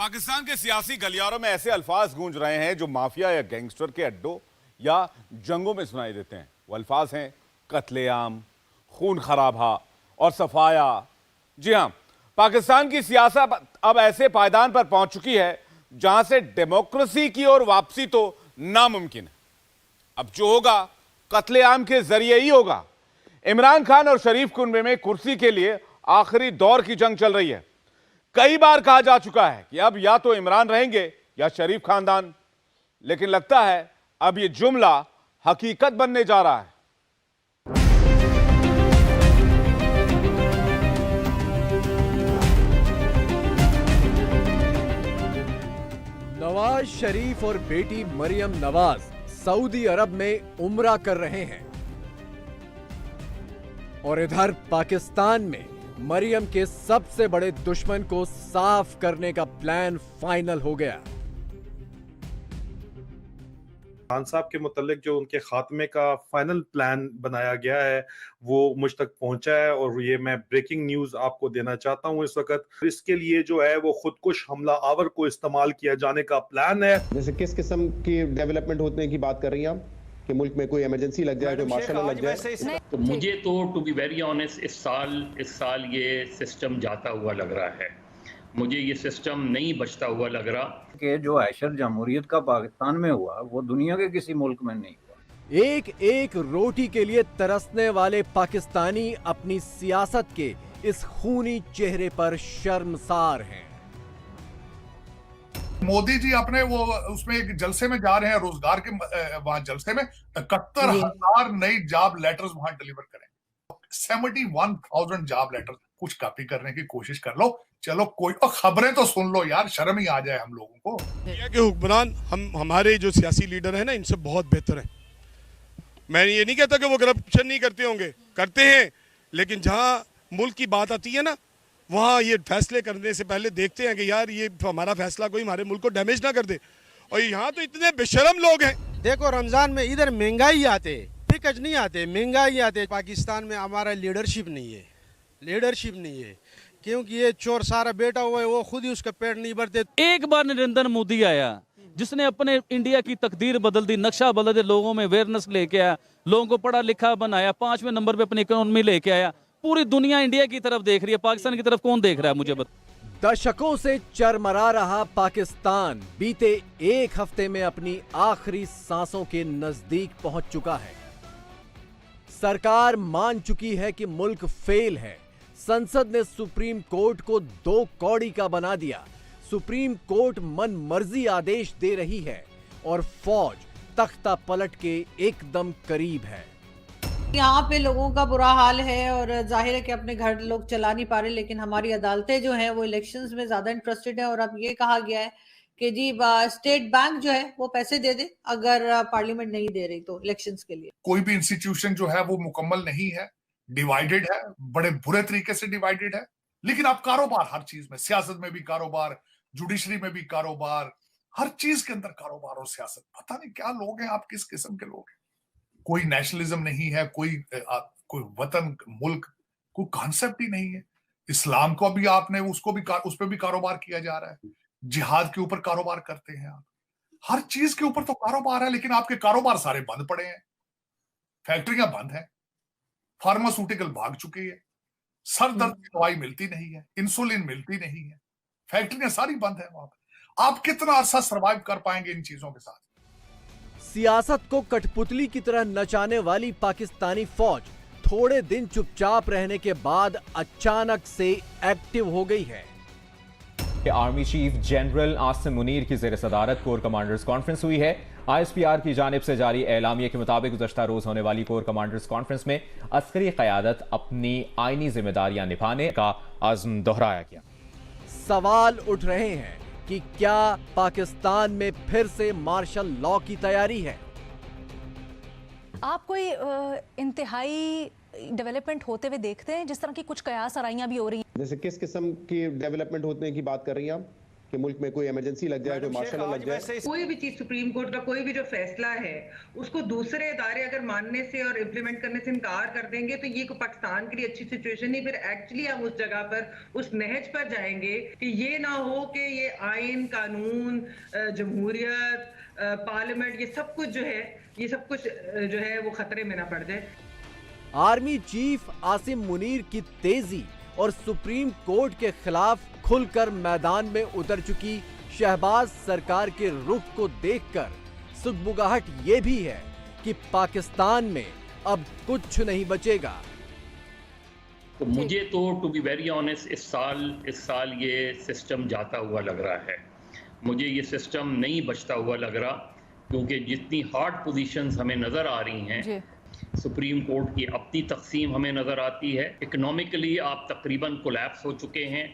पाकिस्तान के सियासी गलियारों में ऐसे अल्फाज गूंज रहे हैं जो माफिया या गैंगस्टर के अड्डों या जंगों में सुनाई देते हैं। वो अल्फाज हैं कत्लेआम, खून खराबा और सफाया। जी हां, पाकिस्तान की सियासत अब ऐसे पायदान पर पहुंच चुकी है जहां से डेमोक्रेसी की ओर वापसी तो नामुमकिन है। अब जो होगा कत्लेआम के जरिए ही होगा। इमरान खान और शरीफ कुनबे में कुर्सी के लिए आखिरी दौर की जंग चल रही है। कई बार कहा जा चुका है कि अब या तो इमरान रहेंगे या शरीफ खानदान, लेकिन लगता है अब यह जुमला हकीकत बनने जा रहा है। नवाज शरीफ और बेटी मरियम नवाज सऊदी अरब में उम्रा कर रहे हैं और इधर पाकिस्तान में मरियम के सबसे बड़े दुश्मन को साफ करने का प्लान फाइनल हो गया। खान साहब के मुतालिक जो उनके खात्मे का फाइनल प्लान बनाया गया है वो मुझ तक पहुंचा है और ये मैं ब्रेकिंग न्यूज आपको देना चाहता हूं इस वक्त। इसके लिए जो है वो खुदकुश हमला आवर को इस्तेमाल किया जाने का प्लान है। जैसे किस किस्म की डेवलपमेंट होने की बात कर रही हैं आप कि मुल्क में कोई इमरजेंसी लग जाए, कोई मार्शल लग जाए? तो मुझे तो टू बी वेरी ऑनेस्ट इस साल ये सिस्टम जाता हुआ लग रहा है। मुझे ये सिस्टम नहीं बचता हुआ लग रहा कि जो ऐशर जमहूरियत का पाकिस्तान में हुआ वो दुनिया के किसी मुल्क में नहीं हुआ। एक एक रोटी के लिए तरसने वाले पाकिस्तानी अपनी सियासत के इस खूनी चेहरे पर शर्मसार हैं। मोदी जी अपने वो उसमें एक जलसे में जा रहे हैं, रोजगार के वहां जलसे में 71,000 नई जॉब लेटर्स वहां डिलीवर करें। 71,000 जॉब लेटर। कुछ कॉपी करने की कोशिश कर लो, चलो कोई खबरें तो सुन लो यार, शर्म ही आ जाए हम लोगों को। इंडिया के हुक्मरान हमारे जो सियासी लीडर हैं ना, इनसे बहुत बेहतर हैं। मैं ये नहीं कहता कि वो करप्शन नहीं करते होंगे, करते हैं, लेकिन जहां मुल्क की बात आती है ना, वहाँ ये फैसले करने से पहले देखते हैं कि यार ये हमारा फैसला कोई हमारे मुल्क को डैमेज ना कर दे। और यहाँ तो इतने बेशरम लोग हैं। देखो रमजान में इधर महंगाई आते, पिकज नहीं आते, महंगाई आते। पाकिस्तान में हमारा लीडरशिप नहीं है, लीडरशिप नहीं है, क्योंकि ये चोर सारा बेटा हुआ है, वो खुद ही उसका पेट नहीं भरते। एक बार नरेंद्र मोदी आया जिसने अपने इंडिया की तकदीर बदल दी, नक्शा बदल दिया, लोगों में अवेयरनेस लेके आया, लोगों को पढ़ा लिखा बनाया, 5वें नंबर पे अपनी इकोनॉमी लेके आया। पूरी दुनिया इंडिया की तरफ देख रही है, पाकिस्तान की तरफ कौन देख रहा है? मुझे बता। दशकों से चरमरा रहा पाकिस्तान बीते एक हफ्ते में अपनी आखिरी सांसों के नजदीक पहुंच चुका है। सरकार मान चुकी है कि मुल्क फेल है। संसद ने सुप्रीम कोर्ट को 2 कौड़ी का बना दिया। सुप्रीम कोर्ट मन मर्जी आदेश दे रही है और फौज तख्ता पलट के एकदम करीब है। यहाँ पे लोगों का बुरा हाल है और जाहिर है कि अपने घर लोग चला नहीं पा रहे, लेकिन हमारी अदालतें जो हैं वो इलेक्शंस में ज्यादा इंटरेस्टेड है। और अब ये कहा गया है कि जी स्टेट बैंक जो है वो पैसे दे दे अगर पार्लियामेंट नहीं दे रही तो इलेक्शंस के लिए। कोई भी इंस्टीट्यूशन जो है वो मुकम्मल नहीं है, डिवाइडेड है, बड़े बुरे तरीके से डिवाइडेड है। लेकिन आप कारोबार हर चीज में, सियासत में भी कारोबार, जुडिशरी में भी कारोबार, हर चीज के अंदर कारोबार और सियासत। पता नहीं क्या लोग हैं आप, किस किस्म के लोग हैं। कोई नेशनलिज्म नहीं है, कोई वतन, मुल्क, कोई कॉन्सेप्ट ही नहीं है। इस्लाम को भी आपने उस पर भी कारोबार किया जा रहा है। जिहाद के ऊपर कारोबार करते हैं आप। हर चीज के ऊपर तो कारोबार है, लेकिन आपके कारोबार सारे बंद पड़े हैं। फैक्ट्रियां बंद हैं, फार्मास्यूटिकल भाग चुकी है, सर दर्द की दवाई मिलती नहीं है, इंसुलिन मिलती नहीं है, फैक्ट्रियां सारी बंद है वहां पर। आप कितना अरसा सर्वाइव कर पाएंगे इन चीजों के साथ? सियासत को कठपुतली की तरह नचाने वाली पाकिस्तानी फौज थोड़े दिन चुपचाप रहने के बाद अचानक से एक्टिव हो गई है। Army chief general Asim Munir की ज़ेर सदारत कोर कमांडर्स कॉन्फ्रेंस हुई है। ISPR की जानिब से जारी एलामिया के मुताबिक गुज़श्ता रोज होने वाली कोर कमांडर्स कॉन्फ्रेंस में अस्करी क़यादत अपनी आईनी जिम्मेदारियां निभाने का आज़्म दोहराया गया। सवाल उठ रहे हैं कि क्या पाकिस्तान में फिर से मार्शल लॉ की तैयारी है? आप कोई इंतहाई डेवलपमेंट होते हुए देखते हैं, जिस तरह की कुछ कयास आराइयां भी हो रही हैं? जैसे किस किस्म की डेवलपमेंट होने की बात कर रही हैं आप कि मुल्क में कोई इमरजेंसी लग जाए, कोई मार्शल लग जाए। कोई भी चीज सुप्रीम कोर्ट का कोई भी जो फैसला है उसको दूसरे इदारे अगर मानने से और इम्प्लीमेंट करने से इनकार कर देंगे तो ये को पाकिस्तान के लिए अच्छी सिचुएशन नहीं। फिर एक्चुअली हम उस जगह पर उस नहज पर जाएंगे कि ये ना हो कि ये आइन, कानून, जमहूरियत, पार्लियामेंट, ये सब कुछ जो है वो खतरे में ना पड़ जाए। आर्मी चीफ आसिम मुनीर की तेजी और सुप्रीम कोर्ट के खिलाफ खुलकर मैदान में उतर चुकी शहबाज सरकार के रुख को देखकर सुगबुगाहट ये भी है कि पाकिस्तान में अब कुछ नहीं बचेगा। तो मुझे तो टू बी वेरी ऑनेस्ट इस साल ये सिस्टम जाता हुआ लग रहा है। मुझे ये सिस्टम नहीं बचता हुआ लग रहा, क्योंकि जितनी हार्ड पोजीशंस हमें नजर आ रही हैं, सुप्रीम कोर्ट की अपनी तकसीम हमें नजर आती है, इकोनॉमिकली आप तकरीबन कोलैप्स हो चुके हैं।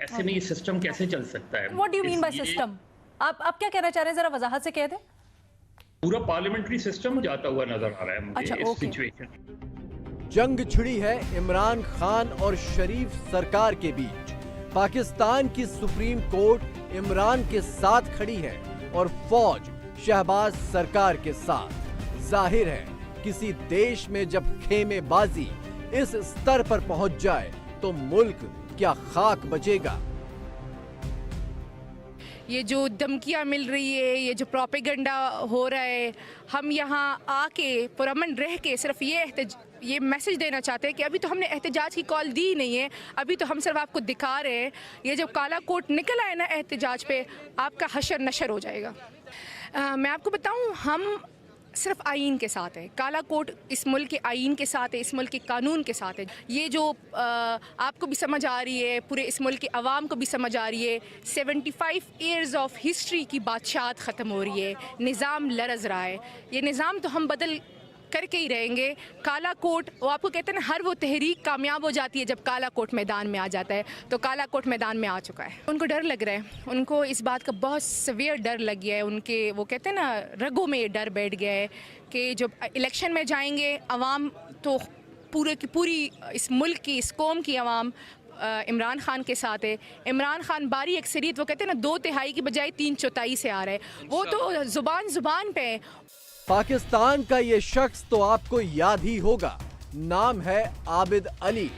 ऐसे में ये सिस्टम कैसे चल सकता है? What do you mean by system? आप क्या कहना चाह रहे हैं, जरा वजाहत से कह दें। पूरा पार्लियामेंट्री सिस्टम जाता हुआ नजर आ रहा है मुझे इस सिचुएशन। जंग छिड़ी है इमरान खान और शरीफ सरकार के बीच। पाकिस्तान की सुप्रीम कोर्ट इमरान के साथ खड़ी है और फौज शहबाज सरकार के साथ। जाहिर है किसी देश में जब खेमेबाजी इस स्तर पर पहुंच जाए तो मुल्क क्या खाक बचेगा। ये जो धमकियां मिल रही है, ये जो प्रोपेगेंडा हो रहा है, हम यहाँ आके पुरअमन रह के सिर्फ ये मैसेज देना चाहते हैं कि अभी तो हमने एहतजाज की कॉल दी नहीं है, अभी तो हम सिर्फ आपको दिखा रहे हैं। ये जब काला कोट निकल आए ना एहतजाज पे, आपका हशर नशर हो जाएगा। मैं आपको बताऊं, हम सिर्फ आइन के साथ है। काला कोट इस मुल्क के आइन के साथ है, इस मुल्क के कानून के साथ है। ये जो आपको भी समझ आ रही है, पूरे इस मुल्क के अवाम को भी समझ आ रही है, 75 ईयर्स ऑफ हिस्ट्री की बादशाहत ख़त्म हो रही है, निज़ाम लरज़ रहा है। ये निज़ाम तो हम बदल करके ही रहेंगे। काला कोट, वो आपको कहते हैं ना, हर वो तहरीक कामयाब हो जाती है जब काला कोट मैदान में आ जाता है। तो काला कोट मैदान में आ चुका है। उनको डर लग रहा है, उनको इस बात का बहुत सवियर डर लग गया है। उनके वो कहते हैं ना, रगों में डर बैठ गया है कि जब इलेक्शन में जाएंगे अवाम, तो पूरे की पूरी इस मुल्क की, इस कौम की अवाम इमरान खान के साथ है। इमरान खान बारी अक्सरियत, वो कहते हैं ना, 2/3 की बजाय 3/4 से आ रहा है। वो तो जुबान पे है। पाकिस्तान का ये शख्स तो आपको याद ही होगा, नाम है आबिद अली।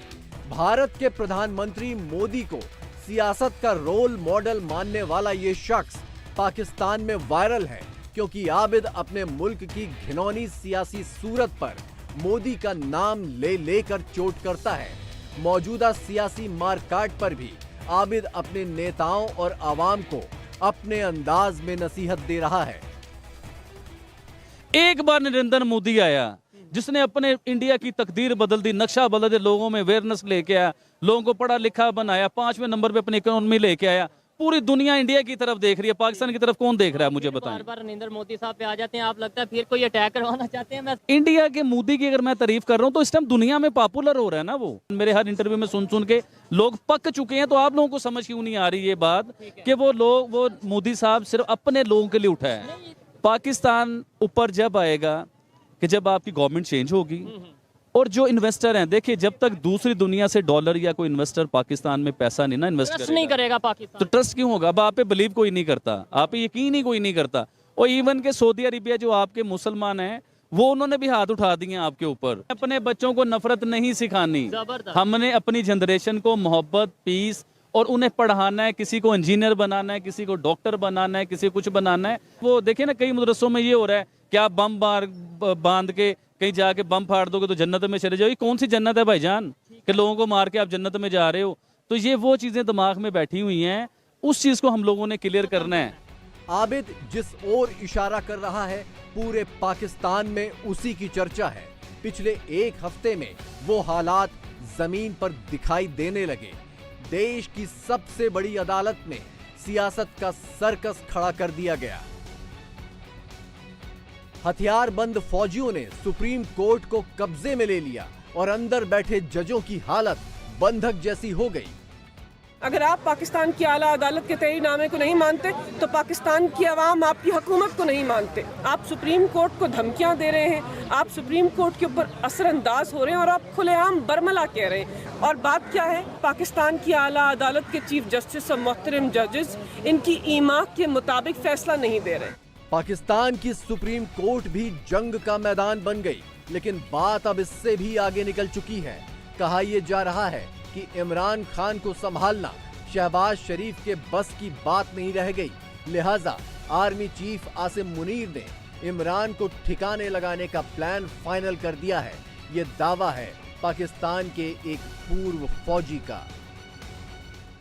भारत के प्रधानमंत्री मोदी को सियासत का रोल मॉडल मानने वाला ये शख्स पाकिस्तान में वायरल है, क्योंकि आबिद अपने मुल्क की घिनौनी सियासी सूरत पर मोदी का नाम ले लेकर चोट करता है। मौजूदा सियासी मारकाट पर भी आबिद अपने नेताओं और आवाम को अपने अंदाज में नसीहत दे रहा है। एक बार नरेंद्र मोदी आया, जिसने अपने इंडिया की तकदीर बदल दी, नक्शा बदल दिया, लोगों में अवेयरनेस लेके आया, लोगों को पढ़ा लिखा बनाया, 5वें नंबर पे अपनी इकोनॉमी लेके आया। पूरी दुनिया इंडिया की तरफ देख रही है, पाकिस्तान की तरफ कौन देख रहा है? मुझे बताएं। बार नरेंद्र मोदी साहब पे आ जाते हैं, आप लगता है फिर कोई अटैक करवाना चाहते हैं। मैं इंडिया के मोदी की अगर मैं तारीफ कर रहा हूँ तो इस टाइम दुनिया में पॉपुलर हो रहा है ना वो। मेरे हर इंटरव्यू में सुन के लोग पक चुके हैं, तो आप लोगों को समझ क्यों नहीं आ रही ये बात कि वो मोदी साहब सिर्फ अपने लोगों के लिए उठा है। पाकिस्तान ऊपर जब आएगा कि जब आपकी गवर्नमेंट चेंज होगी और जो इन्वेस्टर हैं, देखिए, जब तक दूसरी दुनिया से डॉलर या कोई इन्वेस्टर पाकिस्तान में पैसा नहीं ना इन्वेस्ट नहीं करेगा पाकिस्तान, तो ट्रस्ट क्यों होगा? अब आप पे बिलीव कोई नहीं करता, आप पे यकीन ही कोई नहीं करता। और इवन के सऊदी अरेबिया जो आपके मुसलमान हैं, वो उन्होंने भी हाथ उठा दिए आपके ऊपर। अपने बच्चों को नफरत नहीं सिखानी, हमने अपनी जनरेशन को मोहब्बत, पीस और उन्हें पढ़ाना है। किसी को इंजीनियर बनाना है, किसी को डॉक्टर बनाना है, किसी को कुछ बनाना है। वो देखिए ना, कई मदरसों में ये हो रहा है कि आप बम बांध के कहीं जाके बम फाड़ दोगे तो जन्नत में चले जाओ। ये कौन सी जन्नत है भाईजान कि लोगों को मार के आप जन्नत में जा रहे हो? तो ये वो चीजें दिमाग में बैठी हुई हैं, उस चीज को हम लोगों ने क्लियर करना है। आबिद जिस ओर इशारा कर रहा है, पूरे पाकिस्तान में उसी की चर्चा है। पिछले एक हफ्ते में वो हालात जमीन पर दिखाई देने लगे। देश की सबसे बड़ी अदालत में सियासत का सर्कस खड़ा कर दिया गया। हथियारबंद फौजियों ने सुप्रीम कोर्ट को कब्जे में ले लिया और अंदर बैठे जजों की हालत बंधक जैसी हो गई। अगर आप पाकिस्तान की आला अदालत के तहरीरनामे को नहीं मानते तो पाकिस्तान की आवाम आपकी हुकूमत को नहीं मानते। आप सुप्रीम कोर्ट को धमकियां दे रहे हैं, आप सुप्रीम कोर्ट के ऊपर असरअंदाज हो रहे हैं और आप खुलेआम बरमला कह रहे हैं। और बात क्या है, पाकिस्तान की आला अदालत के चीफ जस्टिस और मोहतरम जजेस इनकी ईमाक के मुताबिक फैसला नहीं दे रहे। पाकिस्तान की सुप्रीम कोर्ट भी जंग का मैदान बन गई, लेकिन बात अब इससे भी आगे निकल चुकी है। कहा यह जा रहा है कि इमरान खान को संभालना शहबाज शरीफ के बस की बात नहीं रह गई, लिहाजा आर्मी चीफ आसिम मुनीर ने इमरान को ठिकाने लगाने का प्लान फाइनल कर दिया है। ये दावा है पाकिस्तान के एक पूर्व फौजी का।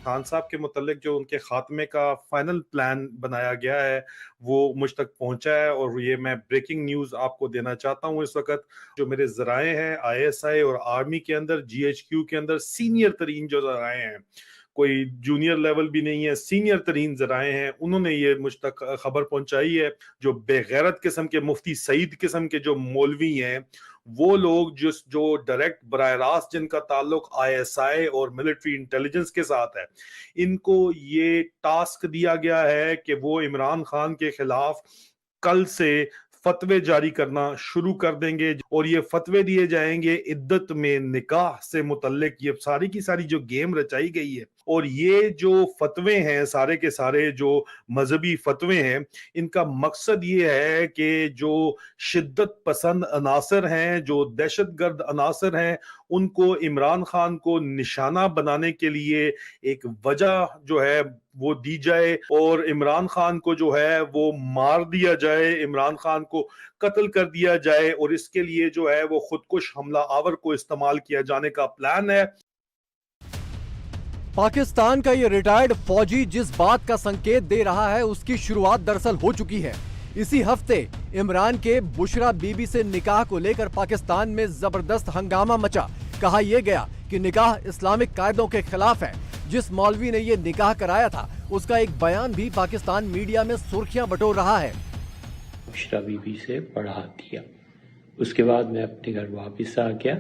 खान साहब के मुतल्लिक जो उनके खात्मे का फाइनल प्लान बनाया गया है वो मुझ तक पहुंचा है और ये मैं ब्रेकिंग न्यूज़ आपको देना चाहता हूं। इस वक्त जो मेरे ज़राए हैं ISI और आर्मी के अंदर, GHQ के अंदर सीनियर तरीन जो ज़राए हैं, कोई जूनियर लेवल भी नहीं है, सीनियर तरीन ज़राए हैं, उन्होंने ये मुझ तक खबर पहुंचाई है। जो बेगैरत किस्म के मुफ्ती सईद किस्म के जो मौलवी हैं, वो लोग जो डायरेक्ट बराह रास्त जिनका ताल्लुक ISI और मिलिट्री इंटेलिजेंस के साथ है, इनको ये टास्क दिया गया है कि वो इमरान खान के खिलाफ कल से फतवे जारी करना शुरू कर देंगे और ये फतवे दिए जाएंगे इद्दत में निकाह से मुतल्लिक। ये सारी की सारी जो गेम रचाई गई है और ये जो फतवे हैं, सारे के सारे जो मजहबी फतवे हैं, इनका मकसद ये है कि जो शिद्दत पसंद अनासर हैं, जो दहशतगर्द अनासर हैं, उनको इमरान खान को निशाना बनाने के लिए एक वजह जो है वो दी जाए और इमरान खान को जो है वो मार दिया जाए, इमरान खान को कत्ल कर दिया जाए और इसके लिए जो है वो खुदकुश हमला आवर को इस्तेमाल किया जाने का प्लान है। पाकिस्तान का ये रिटायर्ड फौजी जिस बात का संकेत दे रहा है उसकी शुरुआत दरअसल हो चुकी है। इसी हफ्ते इमरान के बुशरा बीबी से निकाह को लेकर पाकिस्तान में जबरदस्त हंगामा मचा। कहा यह गया कि निकाह इस्लामिक कायदों के खिलाफ है। जिस मौलवी ने यह निकाह कराया था उसका एक बयान भी पाकिस्तान मीडिया में सुर्खियां बटोर रहा है। बुशरा बीबी से पढ़ा दिया, उसके बाद मैं अपने घर वापस आ गया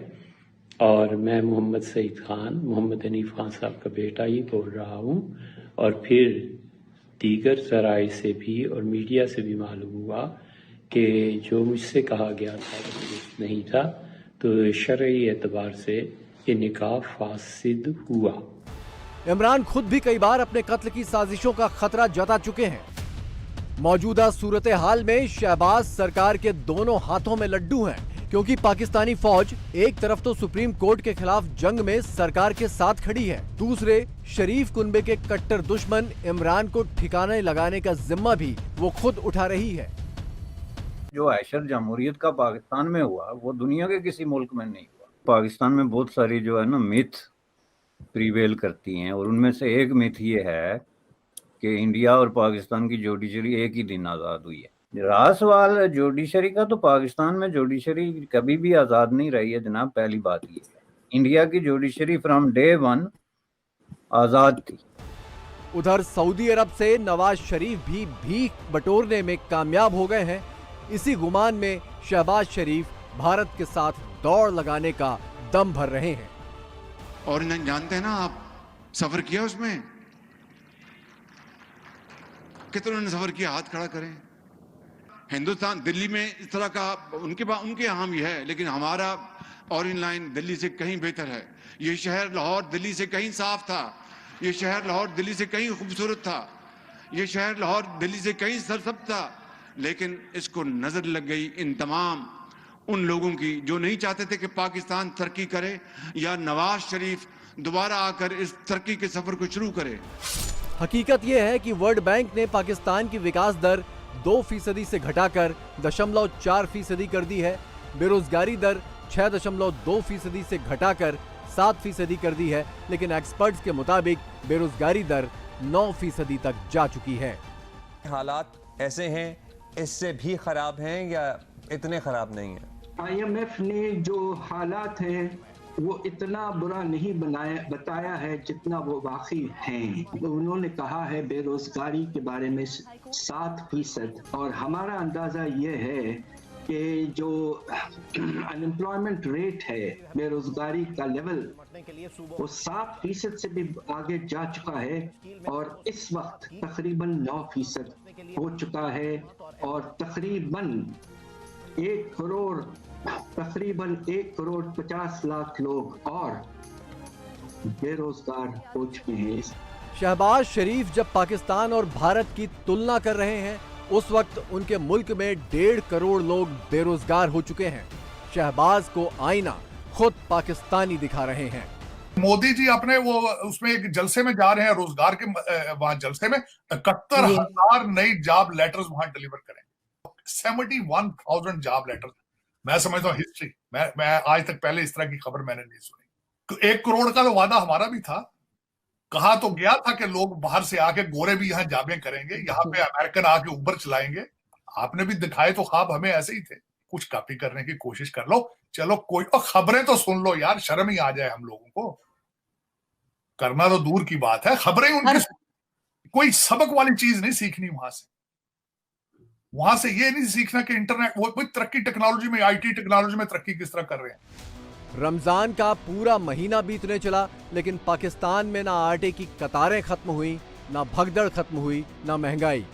और मैं मोहम्मद सईद खान, मोहम्मद हनीफ खान साहब का बेटा ही बोल रहा हूँ। और फिर दीगर ज़राए से भी और मीडिया से भी मालूम हुआ कि जो मुझसे कहा गया था वो नहीं था, तो शरई एतबार से ये निकाह फासिद हुआ। इमरान खुद भी कई बार अपने कत्ल की साजिशों का खतरा जता चुके हैं। मौजूदा सूरत हाल में शहबाज सरकार के दोनों हाथों में लड्डू हैं, क्योंकि पाकिस्तानी फौज एक तरफ तो सुप्रीम कोर्ट के खिलाफ जंग में सरकार के साथ खड़ी है, दूसरे शरीफ कुनबे के कट्टर दुश्मन इमरान को ठिकाने लगाने का जिम्मा भी वो खुद उठा रही है। जो ऐशर जमहूरियत का पाकिस्तान में हुआ वो दुनिया के किसी मुल्क में नहीं हुआ। पाकिस्तान में बहुत सारी जो है ना मिथ प्रीवेल करती हैं और उनमें से एक मिथ ये है कि इंडिया और पाकिस्तान की जुडिशरी एक ही दिन आज़ाद हुई है। रहा सवाल जुडिशरी का, तो पाकिस्तान में जुडिशरी कभी भी आज़ाद नहीं रही है जनाब। पहली बात ये है, इंडिया की जुडिशरी फ्रॉम डे वन आज़ाद थी। उधर सऊदी अरब से नवाज शरीफ भी भीख बटोरने में कामयाब हो गए हैं। इसी गुमान में शहबाज शरीफ भारत के साथ दौड़ लगाने का दम भर रहे हैं। और इन्हें जानते हैं ना आप, सफर किया उसमें, कितनों ने सफर किया, हाथ खड़ा करें। हिंदुस्तान दिल्ली में इस तरह का उनके यहाँ भी है, लेकिन हमारा ऑरेंज लाइन दिल्ली से कहीं बेहतर है। ये शहर लाहौर दिल्ली से कहीं साफ था, ये शहर लाहौर दिल्ली से कहीं खूबसूरत था, ये शहर लाहौर दिल्ली से कहीं सरसब्ज था, लेकिन इसको नजर लग गई इन तमाम उन लोगों की जो नहीं चाहते थे कि पाकिस्तान तरक्की करे या नवाज शरीफ दोबारा आकर इस तरक्की के सफर को शुरू करे। हकीकत यह है कि वर्ल्ड बैंक ने पाकिस्तान की विकास दर 2% से घटाकर 0.4% कर दी है। बेरोजगारी दर 6.2% से घटाकर 7% कर दी है, लेकिन एक्सपर्ट्स के मुताबिक बेरोजगारी दर 9% तक जा चुकी है। हालात ऐसे हैं, इससे भी खराब हैं या इतने खराब नहीं हैं? IMF ने जो हालात हैं वो इतना बुरा नहीं बताया है जितना वो वाकई हैं। उन्होंने कहा है बेरोजगारी के बारे में 7%, और हमारा अंदाजा ये है कि जो अनएम्प्लॉयमेंट रेट है, बेरोजगारी का लेवल, वो 7% से भी आगे जा चुका है और इस वक्त तकरीबन 9% हो चुका है और तकरीबन 1 करोड़ 50 लाख लोग और बेरोजगार हो चुके हैं। शहबाज शरीफ जब पाकिस्तान और भारत की तुलना कर रहे हैं, उस वक्त उनके मुल्क में 1.5 करोड़ लोग बेरोजगार हो चुके हैं। शहबाज को आईना खुद पाकिस्तानी दिखा रहे हैं। मोदी जी अपने वो उसमें एक जलसे में जा रहे हैं, रोजगार के वहां जलसे में 71,000 नई जॉब लेटर्स वहां डिलीवर करेंगे। 71,000 जॉब लेटर्स। मैं समझता हूँ हिस्ट्री, मैं आज तक पहले इस तरह की खबर मैंने नहीं सुनी। तो 1 करोड़ का तो वादा हमारा भी था, कहा तो गया था कि लोग बाहर से आके गोरे भी यहाँ जाबें करेंगे, यहाँ पे अमेरिकन आके उबर चलाएंगे। आपने भी दिखाए तो ख्वाब हमें ऐसे ही थे। कुछ कॉपी करने की कोशिश कर लो, चलो कोई और खबरें तो सुन लो यार, शर्म ही आ जाए हम लोगों को। करना तो दूर की बात है, खबरें उनकी कोई सबक वाली चीज नहीं सीखनी वहां से ये नहीं सीखना कि इंटरनेट वो तरक्की टेक्नोलॉजी में, आईटी टेक्नोलॉजी में तरक्की किस तरह कर रहे हैं। रमजान का पूरा महीना बीतने चला, लेकिन पाकिस्तान में ना आटे की कतारें खत्म हुई, ना भगदड़ खत्म हुई, ना महंगाई।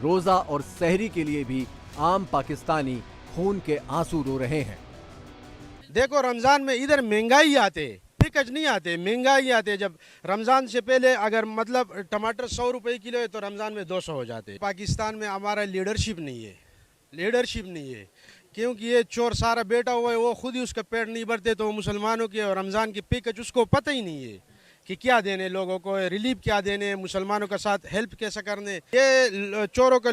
रोजा और सहरी के लिए भी आम पाकिस्तानी खून के आंसू रो रहे हैं। देखो रमजान में इधर महंगाई आते, पिकज नहीं आते, महंगाई आते। जब रमजान से पहले अगर मतलब टमाटर 100 रुपए किलो है तो रमजान में 200 हो जाते। पाकिस्तान में हमारा लीडरशिप नहीं है, क्योंकि ये चोर सारा बेटा हुआ है, वो खुद ही उसका पेट नहीं भरते, तो मुसलमानों के और रमज़ान की पिकच उसको पता ही नहीं है कि क्या देने लोगों को, रिलीफ क्या देने, मुसलमानों के साथ हेल्प कैसा करने। ये चोरों का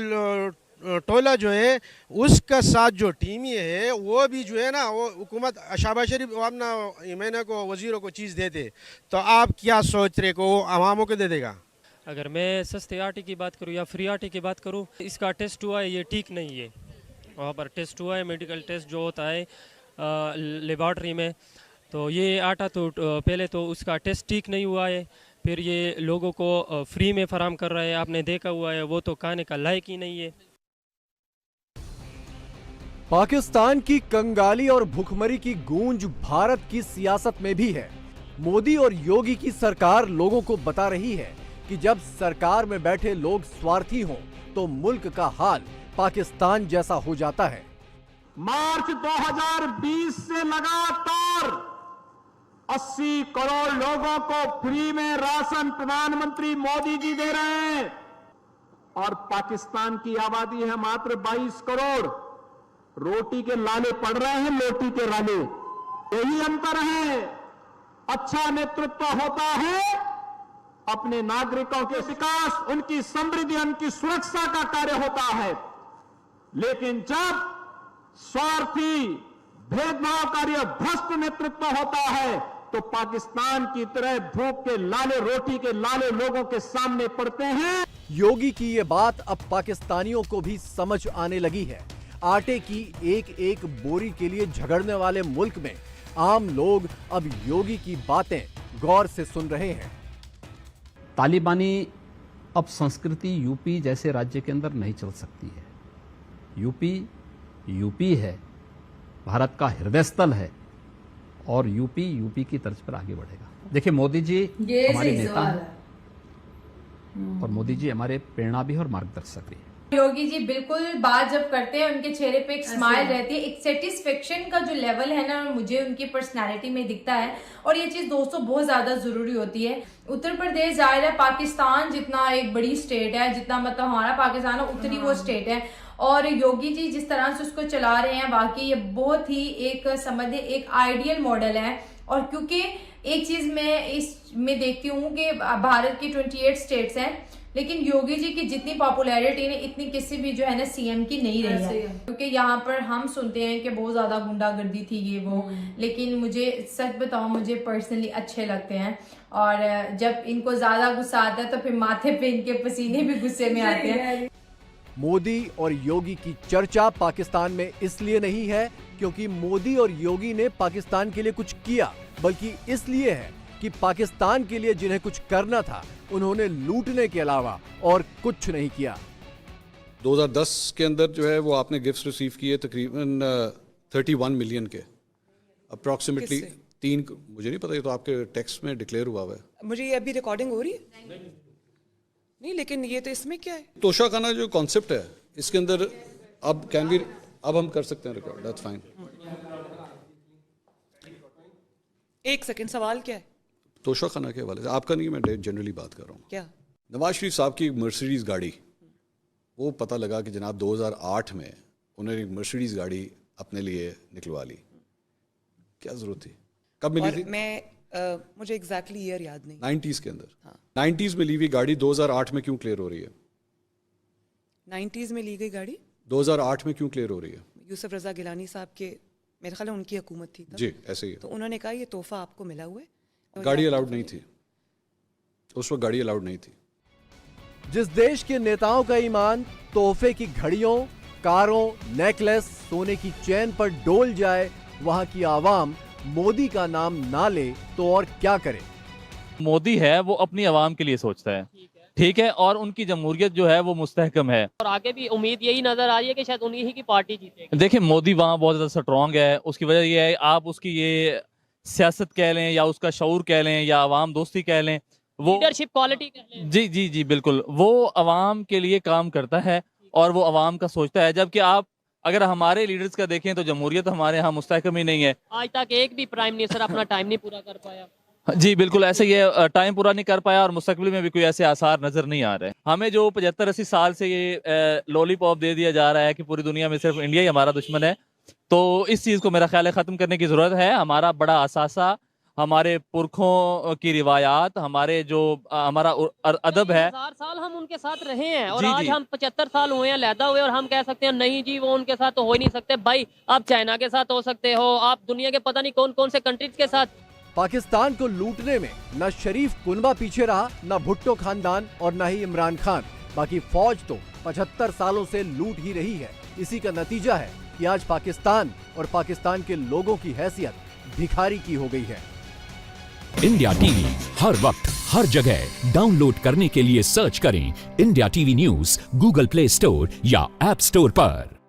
टोला जो है उसका साथ जो टीम ये है वो भी जो है ना, वो हुकूमत शहबाज शरीफ अपना महीने को वजीरों को चीज़ देते, तो आप क्या सोच रहे को अवामों को दे देगा? अगर मैं सस्ते आटे की बात करूँ या फ्री आटे की बात करूँ, इसका टेस्ट हुआ है, ये ठीक नहीं है। वहाँ पर टेस्ट हुआ है, मेडिकल टेस्ट जो होता है लेबॉर्ट्री में, तो ये आटा तो पहले तो उसका टेस्ट ठीक नहीं हुआ है, फिर ये लोगों को फ्री में फराम कर रहा है। आपने देखा हुआ है, वो तो खाने का लायक ही नहीं है। पाकिस्तान की कंगाली और भुखमरी की गूंज भारत की सियासत में भी है। मोदी और योगी की सरकार लोगों को बता रही है कि जब सरकार में बैठे लोग स्वार्थी हों तो मुल्क का हाल पाकिस्तान जैसा हो जाता है। मार्च 2020 से लगातार 80 करोड़ लोगों को फ्री में राशन प्रधानमंत्री मोदी जी दे रहे हैं और पाकिस्तान की आबादी है मात्र 22 करोड़। रोटी के लाले पड़ रहे हैं, लोटी के लाले, यही अंतर है। अच्छा नेतृत्व होता है, अपने नागरिकों के विकास, उनकी समृद्धि, उनकी सुरक्षा का कार्य होता है। लेकिन जब स्वार्थी, भेदभावकारी, भ्रष्ट नेतृत्व होता है तो पाकिस्तान की तरह भूख के लाले, रोटी के लाले लोगों के सामने पड़ते हैं। योगी की ये बात अब पाकिस्तानियों को भी समझ आने लगी है। आटे की एक एक बोरी के लिए झगड़ने वाले मुल्क में आम लोग अब योगी की बातें गौर से सुन रहे हैं। तालिबानी अब संस्कृति यूपी जैसे राज्य के अंदर नहीं चल सकती है। यूपी है, भारत का हृदय स्थल है और यूपी की तर्ज पर आगे बढ़ेगा। देखिए मोदी जी हमारे नेता हैं और मोदी जी हमारे प्रेरणा भी और मार्गदर्शक भी है। योगी जी बिल्कुल बात जब करते हैं उनके चेहरे पे एक स्माइल रहती है, एक सेटिस्फेक्शन का जो लेवल है ना, मुझे उनकी पर्सनालिटी में दिखता है। और ये चीज दोस्तों बहुत ज्यादा जरूरी होती है। उत्तर प्रदेश जाहिर है पाकिस्तान जितना एक बड़ी स्टेट है, जितना मतलब हमारा पाकिस्तान है उतनी वो स्टेट है। और योगी जी जिस तरह से उसको चला रहे हैं, वाकई ये बहुत ही एक समझिए एक आइडियल मॉडल है। और क्योंकि एक चीज मैं इसमें देखती हूँ कि भारत की 28 स्टेट्स हैं, लेकिन योगी जी की जितनी पॉपुलैरिटी ने इतनी किसी भी जो है ना सीएम की नहीं रही है। क्योंकि यहाँ पर हम सुनते हैं कि बहुत ज्यादा गुंडागर्दी थी ये वो, लेकिन मुझे सच बताऊं मुझे पर्सनली अच्छे लगते हैं। और जब इनको ज्यादा गुस्सा आता है तो फिर माथे पे इनके पसीने भी गुस्से में आते हैं। मोदी और योगी की चर्चा पाकिस्तान में इसलिए नहीं है क्योंकि मोदी और योगी ने पाकिस्तान के लिए कुछ किया, बल्कि इसलिए है कि पाकिस्तान के लिए जिन्हें कुछ करना था उन्होंने लूटने के अलावा और कुछ नहीं किया। 2010 के अंदर जो है वो आपने गिफ्ट्स रिसीव किए तकरीबन 31 मिलियन के अप्रॉक्सीमेटली। मुझे नहीं पता, ये तो आपके टेक्स्ट में डिक्लेयर हुआ है। मुझे ये अभी रिकॉर्डिंग हो रही है? नहीं, लेकिन ये तो इसमें क्या है? तोशाखाना जो कॉन्सेप्ट है इसके अंदर अब हम कर सकते हैं रिकॉर्ड, दैट्स फाइन। एक सेकंड, सवाल क्या है? तोशाखाना के हवाले से आपका नहीं, मैं जनरली बात कर रहा हूँ। क्या? नवाज शरीफ साहब की मर्सिडीज गाड़ी, वो पता लगा कि जनाब 2008 में उन्होंने एक मर्सिडीज गाड़ी अपने लिए निकलवा ली। क्या जरूरत थी? कब मिली थी? मुझे एग्जैक्टली ईयर याद नहीं। 90s के अंदर। हाँ। 90s में ली हुई गाड़ी 2008 में क्यों क्लियर हो रही है? 90s में ली गई गाड़ी 2008 में क्यों क्लियर हो रही है? यूसुफ रजा गिलानी साहब के, मेरे ख्याल है उनकी हुकूमत थी तब। जी, ऐसे ही है। तो उन्होंने कहा ये तोहफा आपको मिला हुआ है। गाड़ी अलाउड नहीं थी उस वक्त, गाड़ी अलाउड नहीं थी। जिस देश के नेताओं का ईमान तोहफे की घड़ियों, कारों, नेकलेस, सोने की चेन पर डोल जाए, वहां की आवाम मोदी का नाम ना ले तो और क्या करे। मोदी है वो अपनी आवाम के लिए सोचता है, ठीक है, और उनकी जमहूरियत जो है वो मुस्तहकम है, और आगे भी उम्मीद यही नजर आ रही है कि शायद उन्हीं की पार्टी जीतेगी। देखिए मोदी वहाँ बहुत ज़्यादा स्ट्रॉन्ग है, उसकी वजह ये है, आप उसकी ये सियासत कह लें या उसका शऊर कह लें या अवाम दोस्ती कह लें, वो लीडरशिप क्वालिटी कह लें। जी जी जी बिल्कुल, वो अवाम के लिए काम करता है और वो अवाम का सोचता है। जबकि आप अगर हमारे लीडर्स का देखें तो जमहूरियत हमारे यहाँ मुस्तहकम ही नहीं है। आज तक एक भी प्राइम मिनिस्टर अपना टाइम नहीं पूरा कर पाया। जी बिल्कुल ऐसे ही है, टाइम पूरा नहीं कर पाया और मुस्तकबिल में भी कोई ऐसे आसार नजर नहीं आ रहे। हमें जो 75-80 साल से ये लॉलीपॉप दे दिया जा रहा है कि पूरी दुनिया में सिर्फ इंडिया ही हमारा दुश्मन है, तो इस चीज़ को मेरा ख्याल है ख़त्म करने की ज़रूरत है। हमारा बड़ा असासा, हमारे पुरखों की रिवायात, हमारे जो हमारा अदब है, 1000 साल हम उनके साथ रहे हैं और जी, आज जी। हम 75 साल हुए हैं लैदा हुए और हम कह सकते हैं नहीं जी वो उनके साथ तो हो ही नहीं सकते। भाई आप चाइना के साथ हो सकते हो, आप दुनिया के पता नहीं कौन कौन से कंट्रीज के साथ। पाकिस्तान को लूटने में न शरीफ कुनबा पीछे रहा, न भुट्टो खानदान और न ही इमरान खान। बाकी फौज तो 75 सालों से लूट ही रही है। इसी का नतीजा है कि आज पाकिस्तान और पाकिस्तान के लोगों की हैसियत भिखारी की हो गई है। इंडिया टीवी हर वक्त हर जगह डाउनलोड करने के लिए सर्च करें India TV news Google play store या ऐप स्टोर पर।